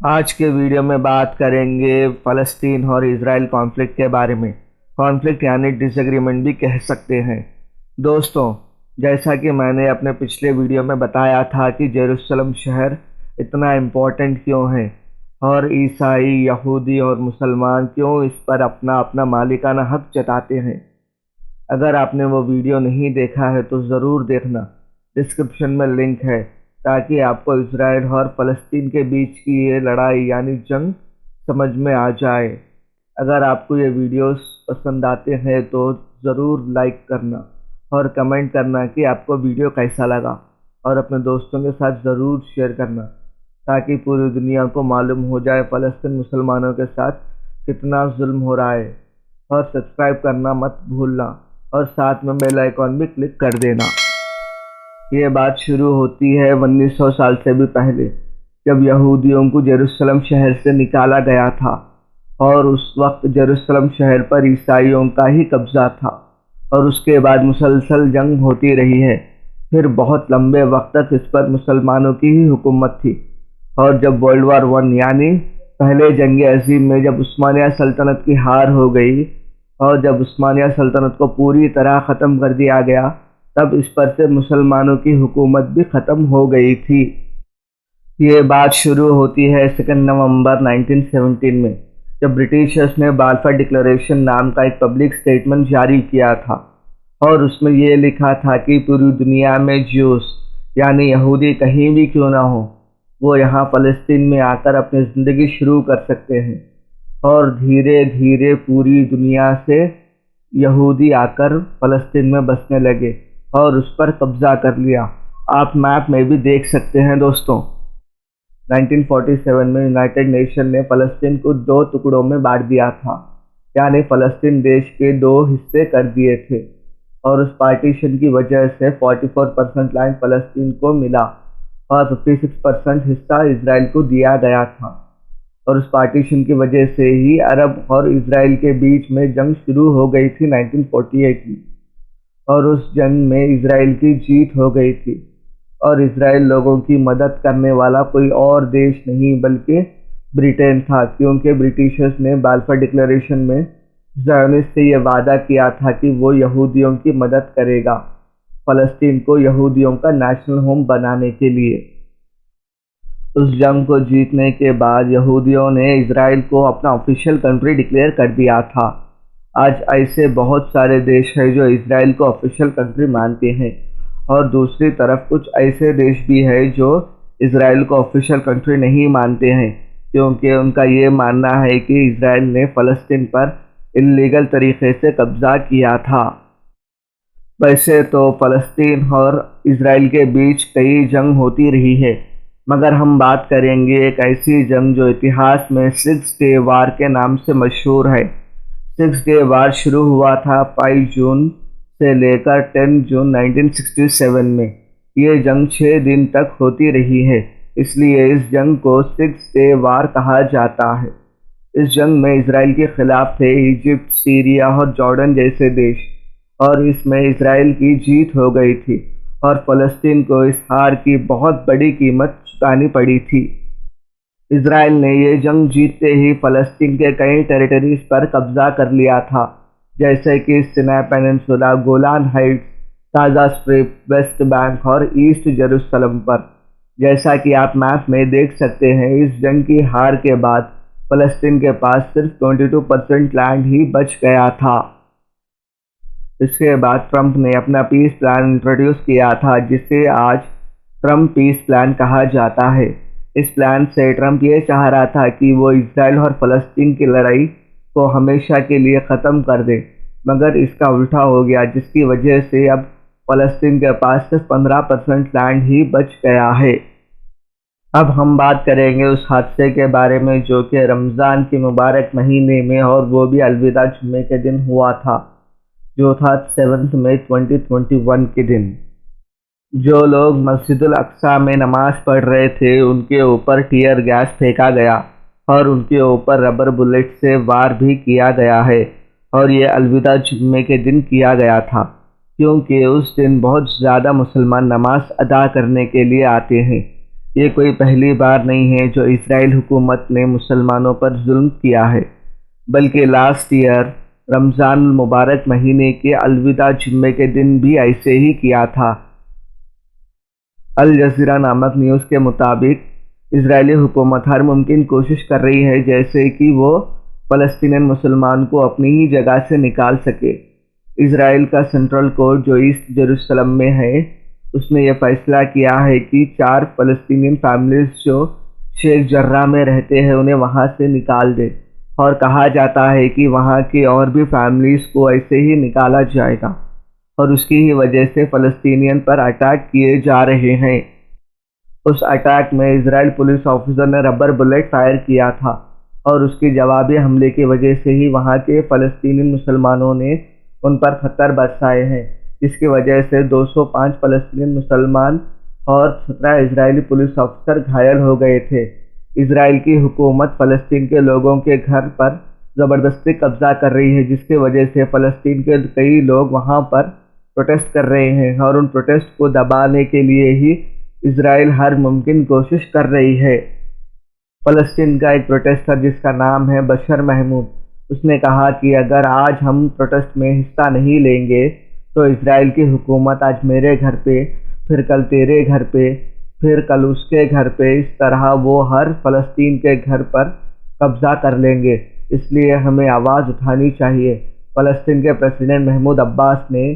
آج کے ویڈیو میں بات کریں گے فلسطین اور اسرائیل کانفلکٹ کے بارے میں۔ کانفلکٹ یعنی ڈس ایگریمنٹ بھی کہہ سکتے ہیں۔ دوستوں، جیسا کہ میں نے اپنے پچھلے ویڈیو میں بتایا تھا کہ یروشلم شہر اتنا امپورٹنٹ کیوں ہے اور عیسائی، یہودی اور مسلمان کیوں اس پر اپنا اپنا مالکانہ حق جتاتے ہیں۔ اگر آپ نے وہ ویڈیو نہیں دیکھا ہے تو ضرور دیکھنا، ڈسکرپشن میں لنک ہے، تاکہ آپ کو اسرائیل اور فلسطین کے بیچ کی یہ لڑائی یعنی جنگ سمجھ میں آ جائے۔ اگر آپ کو یہ ویڈیوز پسند آتے ہیں تو ضرور لائک کرنا اور کمنٹ کرنا کہ آپ کو ویڈیو کیسا لگا، اور اپنے دوستوں کے ساتھ ضرور شیئر کرنا تاکہ پوری دنیا کو معلوم ہو جائے فلسطین مسلمانوں کے ساتھ کتنا ظلم ہو رہا ہے۔ اور سبسکرائب کرنا مت بھولنا اور ساتھ میں بیل آئیکن بھی کلک کر دینا۔ یہ بات شروع ہوتی ہے 1900 سال سے بھی پہلے، جب یہودیوں کو یروشلم شہر سے نکالا گیا تھا، اور اس وقت یروشلم شہر پر عیسائیوں کا ہی قبضہ تھا، اور اس کے بعد مسلسل جنگ ہوتی رہی ہے۔ پھر بہت لمبے وقت تک اس پر مسلمانوں کی ہی حکومت تھی، اور جب ورلڈ وار 1 یعنی پہلے جنگ عظیم میں جب عثمانیہ سلطنت کی ہار ہو گئی اور جب عثمانیہ سلطنت کو پوری طرح ختم کر دیا گیا، تب اس پر سے مسلمانوں کی حکومت بھی ختم ہو گئی تھی۔ یہ بات شروع ہوتی ہے 2 نومبر 1917 میں، جب برٹشرز نے بالفور ڈکلریشن نام کا ایک پبلک سٹیٹمنٹ جاری کیا تھا، اور اس میں یہ لکھا تھا کہ پوری دنیا میں جیوز یعنی یہودی کہیں بھی کیوں نہ ہو، وہ یہاں فلسطین میں آ کر اپنی زندگی شروع کر سکتے ہیں۔ اور دھیرے دھیرے پوری دنیا سے یہودی آ کر فلسطین میں بسنے لگے اور اس پر قبضہ کر لیا۔ آپ میپ میں بھی دیکھ سکتے ہیں دوستوں۔ 1947 میں یونائٹڈ نیشن نے فلسطین کو 2 ٹکڑوں میں بانٹ دیا تھا، یعنی فلسطین دیش کے 2 حصے کر دیے تھے، اور اس پارٹیشن کی وجہ سے 44% لینڈ فلسطین کو ملا اور 56% حصہ اسرائیل کو دیا گیا تھا۔ اور اس پارٹیشن کی وجہ سے ہی عرب اور اسرائیل کے بیچ میں جنگ شروع ہو گئی تھی 1948 میں، اور اس جنگ میں اسرائیل کی جیت ہو گئی تھی، اور اسرائیل لوگوں کی مدد کرنے والا کوئی اور دیش نہیں بلکہ برٹین تھا، کیونکہ برٹشرز نے بالفور ڈکلریشن میں زیونسٹ سے یہ وعدہ کیا تھا کہ وہ یہودیوں کی مدد کرے گا فلسطین کو یہودیوں کا نیشنل ہوم بنانے کے لیے۔ اس جنگ کو جیتنے کے بعد یہودیوں نے اسرائیل کو اپنا آفیشیل کنٹری ڈکلیئر کر دیا تھا۔ آج ایسے بہت سارے دیش ہیں جو اسرائیل کو آفیشیل کنٹری مانتے ہیں، اور دوسری طرف کچھ ایسے دیش بھی ہیں جو اسرائیل کو آفیشیل کنٹری نہیں مانتے ہیں، کیونکہ ان کا یہ ماننا ہے کہ اسرائیل نے فلسطین پر انلیگل طریقے سے قبضہ کیا تھا۔ ویسے تو فلسطین اور اسرائیل کے بیچ کئی جنگ ہوتی رہی ہے، مگر ہم بات کریں گے ایک ایسی جنگ جو اتہاس میں 6 ڈے وار کے نام سے مشہور ہے۔ 6 ڈے وار شروع ہوا تھا 5 جون سے لے کر 10 جون 1967 میں۔ یہ جنگ 6 دن تک ہوتی رہی ہے، اس لیے اس جنگ کو 6 ڈے وار کہا جاتا ہے۔ اس جنگ میں اسرائیل کے خلاف تھے ایجپٹ، سیریا اور جارڈن جیسے دیش، اور اس میں اسرائیل کی جیت ہو گئی تھی، اور فلسطین کو اس ہار کی بہت بڑی قیمت چکانی پڑی تھی۔ اسرائیل نے یہ جنگ جیتتے ہی فلسطین کے کئی ٹیریٹریز پر قبضہ کر لیا تھا، جیسے کہ Sinai Peninsula, Golan Heights, Gaza Strip, West Bank اور ایسٹ یروشلم پر۔ جیسا کہ آپ میپ میں دیکھ سکتے ہیں، اس جنگ کی ہار کے بعد فلسطین کے پاس صرف 22% لینڈ ہی بچ گیا تھا۔ اس کے بعد ٹرمپ نے اپنا پیس پلان انٹروڈیوس کیا تھا، جسے آج ٹرمپ پیس پلان کہا جاتا ہے۔ اس پلان سے ٹرمپ یہ چاہ رہا تھا کہ وہ اسرائیل اور فلسطین کی لڑائی کو ہمیشہ کے لیے ختم کر دے، مگر اس کا الٹا ہو گیا، جس کی وجہ سے اب فلسطین کے پاس صرف 15% لینڈ ہی بچ گیا ہے۔ اب ہم بات کریں گے اس حادثے کے بارے میں جو کہ رمضان کے مبارک مہینے میں، اور وہ بھی الوداع جمعے کے دن ہوا تھا، جو تھا 7 مئی 2021 کے دن۔ جو لوگ مسجد الاقصیٰ میں نماز پڑھ رہے تھے ان کے اوپر ٹیئر گیس پھینکا گیا، اور ان کے اوپر ربر بلیٹ سے وار بھی کیا گیا ہے، اور یہ الوداع جمعے کے دن کیا گیا تھا، کیونکہ اس دن بہت زیادہ مسلمان نماز ادا کرنے کے لیے آتے ہیں۔ یہ کوئی پہلی بار نہیں ہے جو اسرائیل حکومت نے مسلمانوں پر ظلم کیا ہے، بلکہ لاسٹ ایئر رمضان المبارک مہینے کے الوداع جمعے کے دن بھی ایسے ہی کیا تھا۔ الجزیرہ نامک نیوز کے مطابق اسرائیلی حکومت ہر ممکن کوشش کر رہی ہے جیسے کہ وہ فلسطینی مسلمان کو اپنی ہی جگہ سے نکال سکے۔ اسرائیل کا سینٹرل کورٹ جو ایسٹ جیروسلم میں ہے، اس نے یہ فیصلہ کیا ہے کہ 4 فلسطینی فیملیز جو شیخ جرہ میں رہتے ہیں انہیں وہاں سے نکال دے، اور کہا جاتا ہے کہ وہاں کی اور بھی فیملیز کو ایسے ہی نکالا جائے گا، اور اس کی ہی وجہ سے فلسطینیوں پر اٹیک کیے جا رہے ہیں۔ اس اٹیک میں اسرائیل پولیس آفیسر نے ربر بلیٹ فائر کیا تھا، اور اس کی جوابی حملے کی وجہ سے ہی وہاں کے فلسطینی مسلمانوں نے ان پر پتھر برسائے ہیں، جس کی وجہ سے 205 فلسطینی مسلمان اور 17 اسرائیلی پولیس آفیسر گھائل ہو گئے تھے۔ اسرائیل کی حکومت فلسطین کے لوگوں کے گھر پر زبردستی قبضہ کر رہی ہے، جس کی وجہ سے فلسطین کے کئی لوگ وہاں پر پروٹیسٹ کر رہے ہیں، اور ان پروٹیسٹ کو دبانے کے لیے ہی اسرائیل ہر ممکن کوشش کر رہی ہے۔ فلسطین کا ایک پروٹیسٹر جس کا نام ہے بشر محمود، اس نے کہا کہ اگر آج ہم پروٹیسٹ میں حصہ نہیں لیں گے تو اسرائیل کی حکومت آج میرے گھر پہ، پھر کل تیرے گھر پہ، پھر کل اس کے گھر پہ، اس طرح وہ ہر فلسطین کے گھر پر قبضہ کر لیں گے۔ اس لیے ہمیں آواز اٹھانی چاہیے۔ فلسطین کے پریزیڈنٹ محمود عباس نے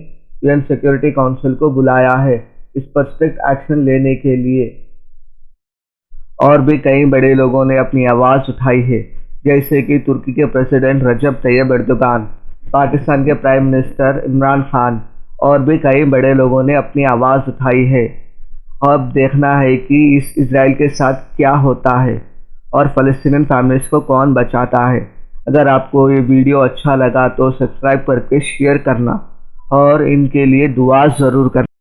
UN سیکورٹی کونسل کو بلایا ہے اس پر اسٹرکٹ ایکشن لینے کے لیے۔ اور بھی کئی بڑے لوگوں نے اپنی آواز اٹھائی ہے، جیسے کہ ترکی کے پریزیڈنٹ رجب طیب ایردوغان، پاکستان کے پرائم منسٹر عمران خان، اور بھی کئی بڑے لوگوں نے اپنی آواز اٹھائی ہے۔ اب دیکھنا ہے کہ اس اسرائیل کے ساتھ کیا ہوتا ہے اور فلسطینی فیملیز کو کون بچاتا ہے۔ اگر آپ کو یہ ویڈیو اچھا لگا تو سبسکرائب کر کے شیئر کرنا، اور ان کے لیے دعا ضرور کرنا۔